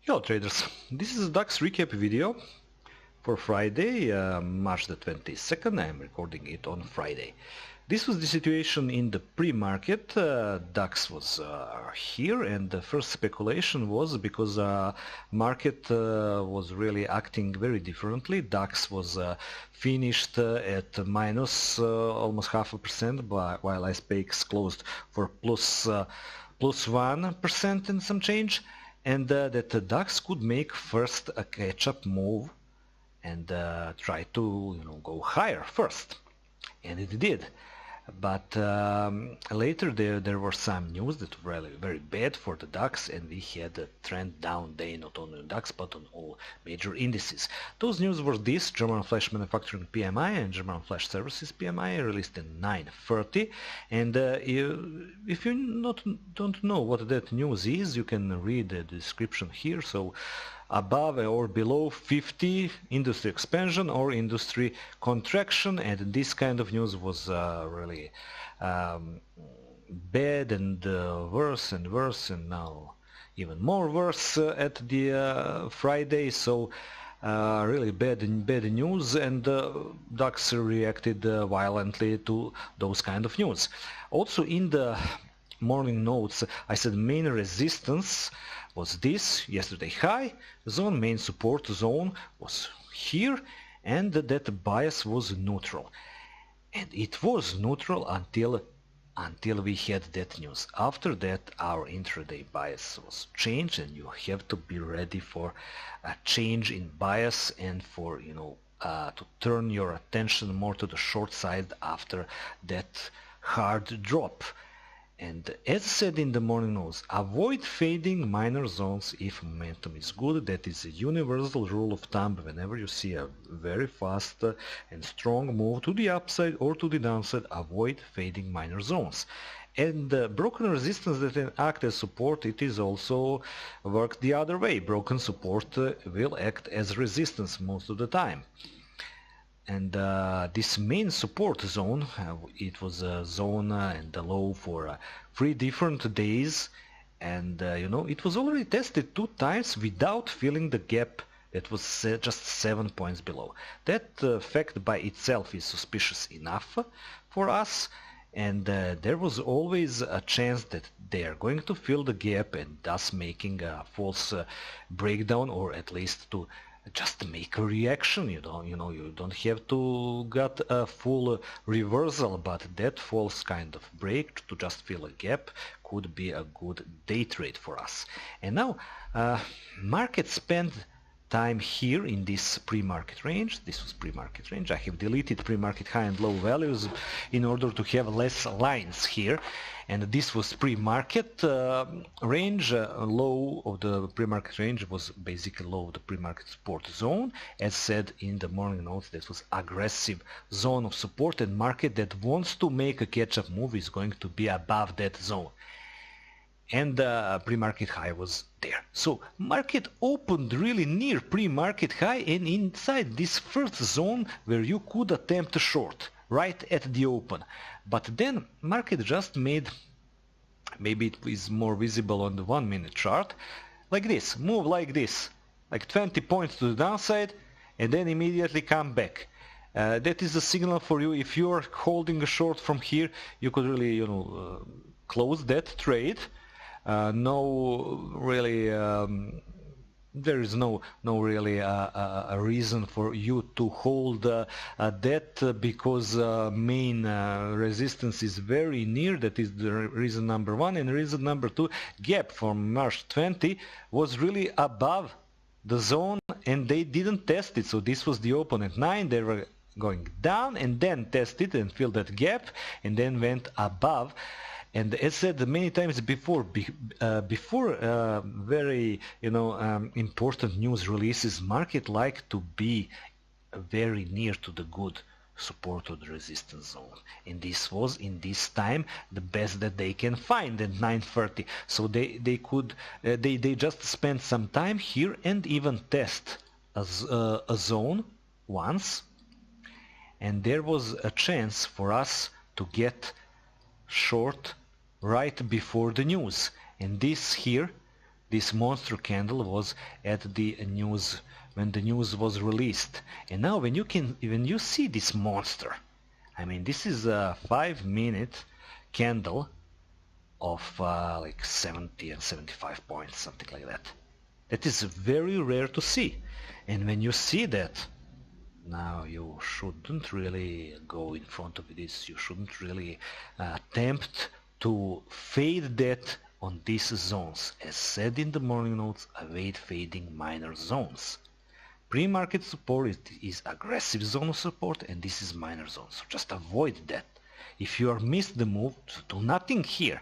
Hello traders, this is a DAX recap video for Friday, March the 22nd. I am recording it on Friday. This was the situation in the pre-market. DAX was here, and the first speculation was because market was really acting very differently. DAX was finished at minus almost 0.5%, while SPX closed for plus 1% and some change, and that the DAX could make first a catch-up move and try to go higher first, and it did. But later there were some news that were really very bad for the DAX, and we had a trend down day not only on DAX but on all major indices. Those news were this: German Flash Manufacturing PMI and German Flash Services PMI released in 9:30. And if you don't know what that news is, you can read the description here. So above or below 50, industry expansion or industry contraction, and this kind of news was really bad and worse and worse, and now even more worse at the Friday. So really bad news, and DAX reacted violently to those kind of news. Also in the morning notes I said main resistance was this yesterday high zone, main support zone was here, and that bias was neutral. And it was neutral until we had that news. After that our intraday bias was changed, and you have to be ready for a change in bias and for to turn your attention more to the short side after that hard drop. And as said in the morning news, avoid fading minor zones if momentum is good. That is a universal rule of thumb. Whenever you see a very fast and strong move to the upside or to the downside, avoid fading minor zones. And broken resistance that act as support, it is also worked the other way. Broken support will act as resistance most of the time. And this main support zone, it was a zone and a low for 3 different days, and it was already tested 2 times without filling the gap that was just 7 points below. That fact by itself is suspicious enough for us, and there was always a chance that they are going to fill the gap and thus making a false breakdown, or at least to just make a reaction. You don't have to get a full reversal, but that false kind of break to just fill a gap could be a good day trade for us. And now market spent time here in this pre-market range. This was pre-market range. I have deleted pre-market high and low values in order to have less lines here, and this was pre-market range. Low of the pre-market range was basically low of the pre-market support zone. As said in the morning notes, this was aggressive zone of support, and market that wants to make a catch-up move is going to be above that zone. And pre-market high was there. So market opened really near pre-market high and inside this first zone where you could attempt a short right at the open. But then market just made, maybe it is more visible on the 1 minute chart, like this, move like this, like 20 points to the downside, and then immediately come back. That is a signal for you. If you are holding a short from here, you could really close that trade. There is no really a reason for you to hold that, because main resistance is very near. That is the reason number 1. And reason number 2, gap from March 20 was really above the zone, and they didn't test it. So this was the open at 9. They were going down and then tested and filled that gap and then went above. And as said many times before, very important news releases, market like to be very near to the good support or the resistance zone, and this was in this time the best that they can find at 9:30. So they just spent some time here and even test a zone once, and there was a chance for us to get short right before the news. And this here this monster candle was at the news, when the news was released. And now when you see this monster, I mean, this is a 5-minute candle of like 70 and 75 points, something like that. That is very rare to see. And when you see that, now you shouldn't really go in front of this. You shouldn't really attempt to fade that on these zones. As said in the morning notes, avoid fading minor zones. Pre-market support is aggressive zone of support, and this is minor zone. So just avoid that. If you are missed the move, do nothing here.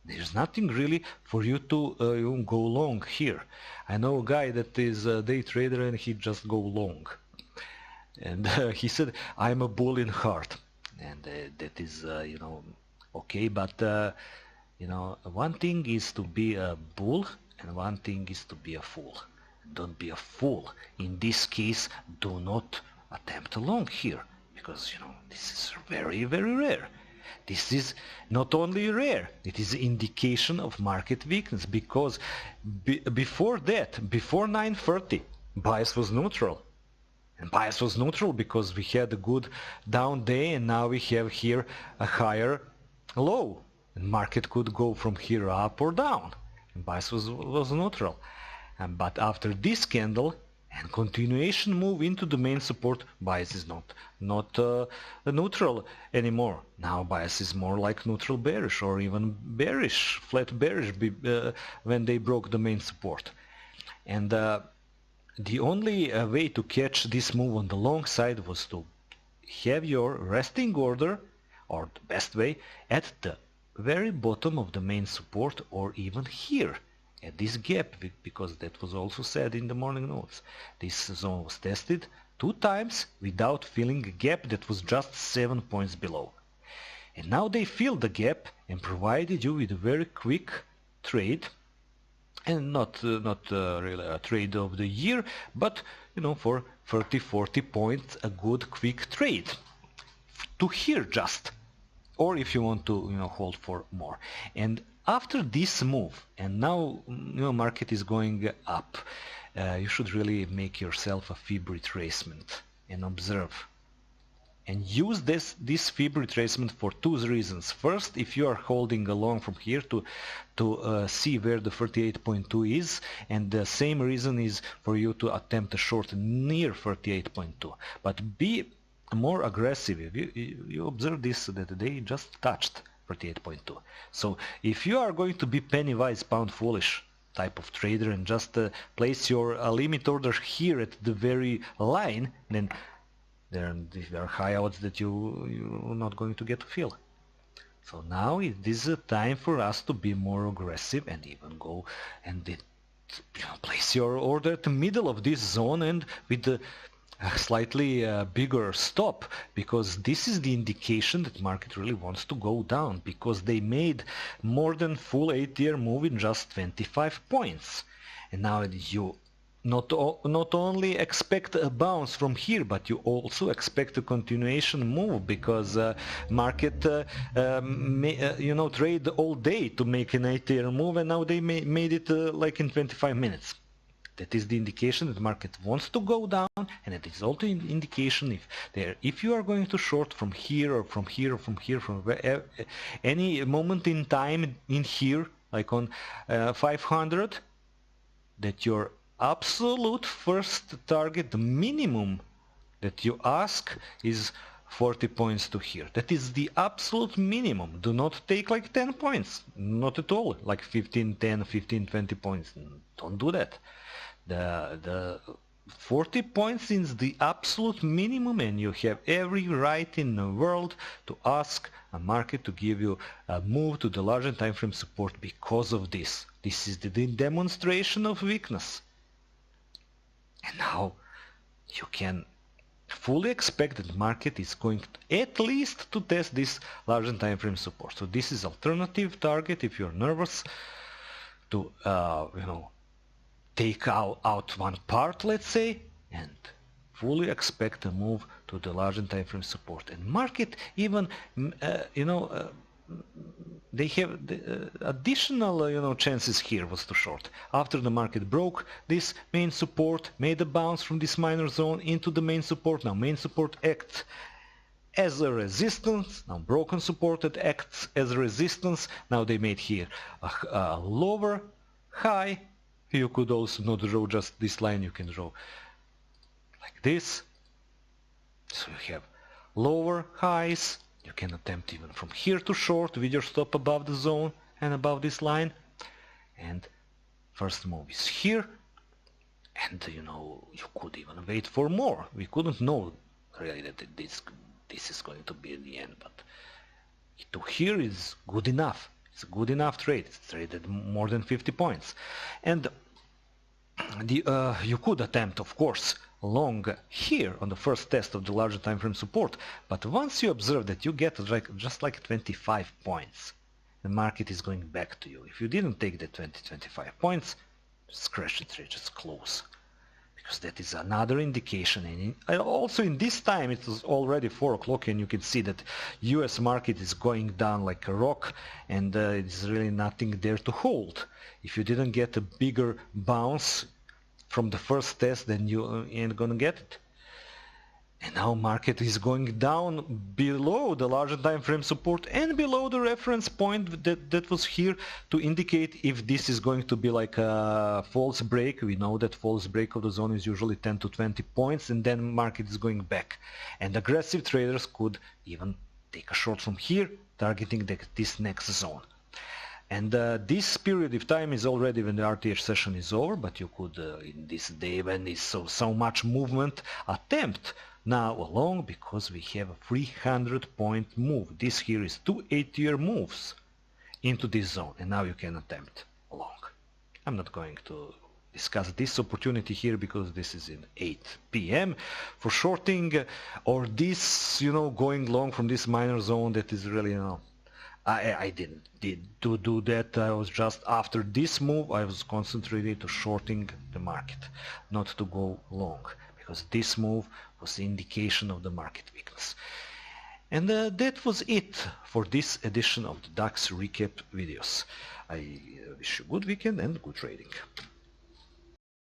There's nothing really for you to go long here. I know a guy that is a day trader and he just go long. And he said, I'm a bull in heart. And that is, okay, but, one thing is to be a bull and one thing is to be a fool. Don't be a fool. In this case, do not attempt a long here, because, this is very, very rare. This is not only rare, it is indication of market weakness, because before that, before 9:30, bias was neutral. And bias was neutral because we had a good down day, and now we have here a higher low. And market could go from here up or down. And bias was neutral. But after this candle and continuation move into the main support, bias is not neutral anymore. Now bias is more like neutral bearish, or even bearish, flat bearish when they broke the main support. And the only way to catch this move on the long side was to have your resting order, or the best way, at the very bottom of the main support, or even here at this gap, because that was also said in the morning notes. This zone was tested 2 times without filling a gap that was just 7 points below. And now they filled the gap and provided you with a very quick trade, and not really a trade of the year, but for 30-40 points, a good quick trade to here just, or if you want to hold for more. And after this move, and now market is going up, you should really make yourself a fib retracement and observe. And use this fib retracement for 2 reasons. First, if you are holding along from here to see where the 38.2 is, and the same reason is for you to attempt a short near 38.2. But be more aggressive. You observe this, that they just touched 38.2. So if you are going to be penny wise, pound foolish type of trader and just place your limit order here at the very line, then there are high odds that you're not going to get to fill. So now it is a time for us to be more aggressive and even go and place your order at the middle of this zone, and with the slightly bigger stop, because this is the indication that market really wants to go down, because they made more than full 8-year move in just 25 points. And now you not only expect a bounce from here, but you also expect a continuation move, because market trade all day to make an 8-year move, and now they made it like in 25 minutes. That is the indication that the market wants to go down, and it is also an indication if you are going to short from here or from here or from here, from any moment in time in here, like on 500, that your absolute first target, the minimum that you ask, is 40 points to here. That is the absolute minimum. Do not take like 10 points, not at all, like 15, 10, 15, 20 points. Don't do that. The 40 points is the absolute minimum, and you have every right in the world to ask a market to give you a move to the larger time frame support because of this. This is the demonstration of weakness. And now you can fully expect that the market is going at least to test this larger time frame support. So this is alternative target if you're nervous to take out one part, let's say, and fully expect a move to the larger time frame support. And market even they have the, additional chances here was to short. After the market broke this main support, made a bounce from this minor zone into the main support. Now main support acts as a resistance. Now broken support that acts as a resistance. Now they made here a lower high. You could also not draw just this line, you can draw like this. So you have lower highs. You can attempt even from here to short with your stop above the zone and above this line. And first move is here. And you could even wait for more. We couldn't know really that this is going to be the end, but to here is good enough. It's a good enough trade. It's traded more than 50 points. And you could attempt, of course, long here on the first test of the larger time frame support, but once you observe that you get just like 25 points, the market is going back to you. If you didn't take the 20-25 points, just crash the trade, just close, because that is another indication. And also in this time it was already 4 o'clock, and you can see that US market is going down like a rock, and it's really nothing there to hold. If you didn't get a bigger bounce from the first test, then you ain't gonna get it. And now market is going down below the larger time frame support and below the reference point that was here to indicate if this is going to be like a false break. We know that false break of the zone is usually 10 to 20 points, and then market is going back. And aggressive traders could even take a short from here, targeting this next zone. And this period of time is already when the RTH session is over, but you could, in this day when there's so much movement, attempt now along, because we have a 300-point move. This here is 2 8-year moves into this zone, and now you can attempt along. I'm not going to discuss this opportunity here because this is in 8 p.m. for shorting, or this, going long from this minor zone. That is really, I didn't do that. I was just after this move, I was concentrated to shorting the market, not to go long, because this move was the indication of the market weakness. And that was it for this edition of the DAX recap videos. I wish you a good weekend and good trading.